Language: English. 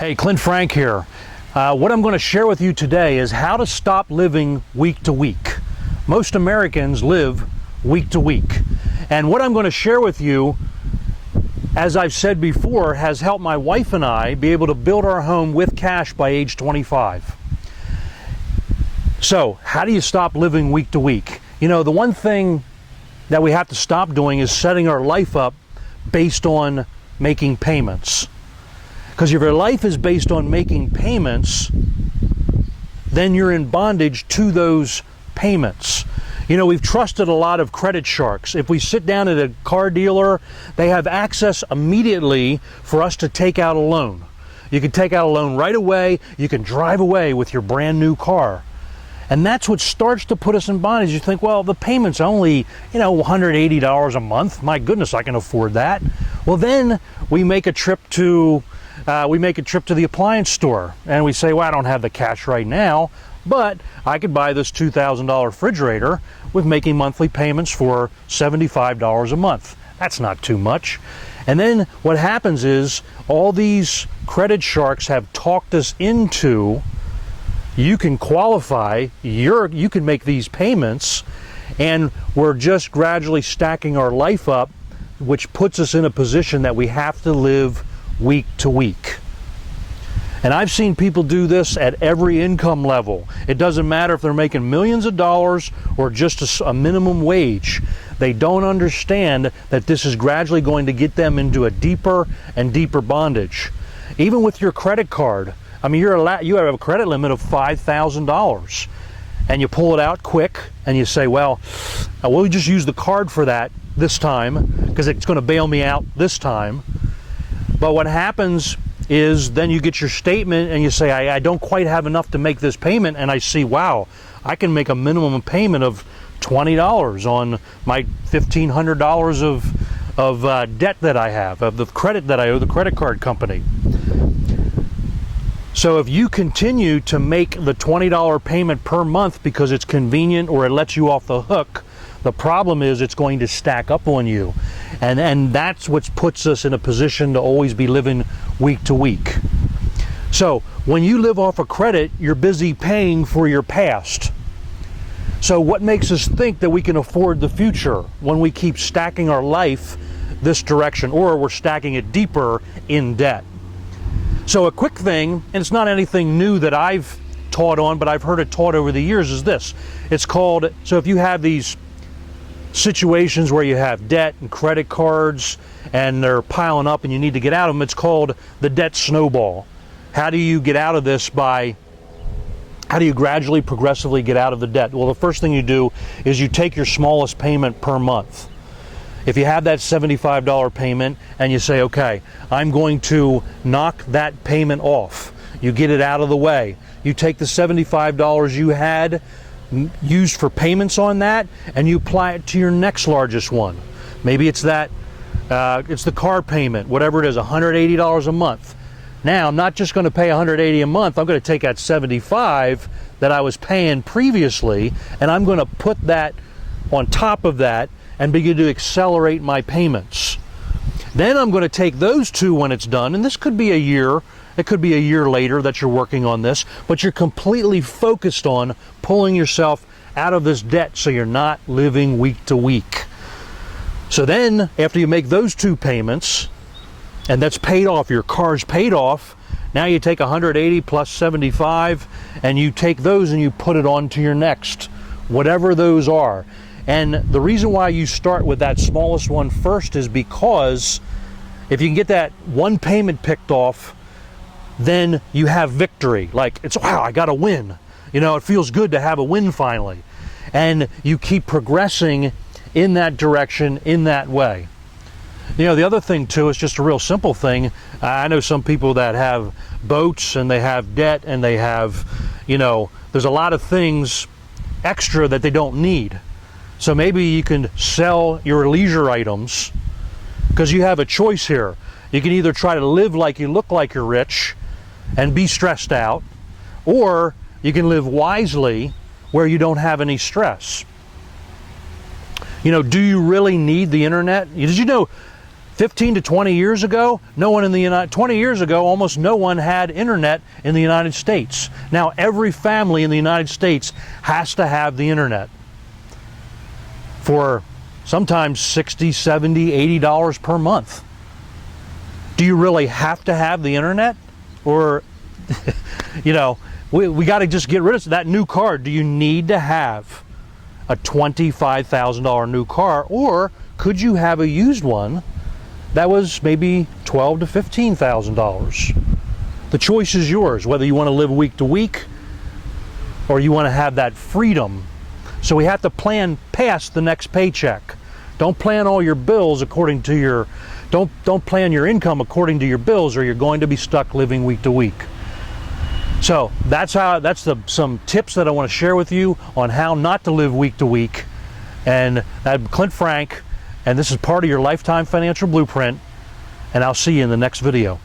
Hey, Clint Frank here. What I'm going to share with you today is how to stop living week to week. Most Americans live week to week. And what I'm going to share with you, as I've said before, has helped my wife and I be able to build our home with cash by age 25. So, how do you stop living week to week? You know, the one thing that we have to stop doing is setting our life up based on making payments. Because if your life is based on making payments, then you're in bondage to those payments. You know, we've trusted a lot of credit sharks. If we sit down at a car dealer, they have access immediately for us to take out a loan. You can take out a loan right away. You can drive away with your brand new car. And that's what starts to put us in bondage. You think, well, the payment's only, $180 a month. My goodness, I can afford that. Well, then we make a trip to the appliance store and we say, well, I don't have the cash right now, but I could buy this $2,000 refrigerator with making monthly payments for $75 a month. That's not too much. And then what happens is all these credit sharks have talked us into, you can qualify, you can make these payments, and we're just gradually stacking our life up, which puts us in a position that we have to live week to week. And I've seen people do this at every income level. It doesn't matter if they're making millions of dollars or just a minimum wage. They don't understand that this is gradually going to get them into a deeper and deeper bondage. Even with your credit card, I mean, you have a credit limit of $5,000, and you pull it out quick and you say, well, we'll just use the card for that this time because it's going to bail me out this time. But what happens is then you get your statement and you say, I don't quite have enough to make this payment, and I see, wow, I can make a minimum payment of $20 on my $1,500 of debt that I have, of the credit that I owe the credit card company. So if you continue to make the $20 payment per month because it's convenient or it lets you off the hook, the problem is it's going to stack up on you. And that's what puts us in a position to always be living week to week. So when you live off of credit, you're busy paying for your past. So what makes us think that we can afford the future when we keep stacking our life this direction, or we're stacking it deeper in debt? So a quick thing, and it's not anything new that I've taught on, but I've heard it taught over the years, is this. It's called, so if you have these situations where you have debt and credit cards and they're piling up and you need to get out of them, it's called the debt snowball. How do you get out of this? How do you gradually, progressively get out of the debt? Well, the first thing you do is you take your smallest payment per month. If you have that $75 payment and you say, okay, I'm going to knock that payment off, you get it out of the way. You take the $75 you had used for payments on that and you apply it to your next largest one. Maybe it's it's the car payment, whatever it is, $180 a month. Now I'm not just going to pay $180 a month, I'm going to take that $75 that I was paying previously and I'm going to put that on top of that and begin to accelerate my payments. Then I'm going to take those two when it's done, and this could be a year, it could be a year later that you're working on this, but you're completely focused on pulling yourself out of this debt so you're not living week to week. So then, after you make those two payments, and that's paid off, your car's paid off, now you take 180 plus 75, and you take those and you put it on to your next, whatever those are. And the reason why you start with that smallest one first is because if you can get that one payment picked off, then you have victory. Like, it's, wow, I got a win. It feels good to have a win finally. And you keep progressing in that direction, in that way. The other thing too is just a real simple thing. I know some people that have boats and they have debt and they have, there's a lot of things extra that they don't need. So maybe you can sell your leisure items because you have a choice here. You can either try to live like you look like you're rich and be stressed out, or you can live wisely where you don't have any stress. Do you really need the internet? Did you know 15 to 20 years ago, 20 years ago, almost no one had internet in the United States. Now every family in the United States has to have the internet for sometimes $60, $70, $80 per month. Do you really have to have the internet? Or, you know, we got to just get rid of that new car. Do you need to have a $25,000 new car, or could you have a used one that was maybe $12,000 to $15,000? The choice is yours, whether you want to live week to week or you want to have that freedom. So we have to plan past the next paycheck. Don't plan all your bills according to your, don't plan your income according to your bills, or you're going to be stuck living week to week. So that's some tips that I want to share with you on how not to live week to week. And I'm Clint Frank, and this is part of your Lifetime Financial Blueprint, and I'll see you in the next video.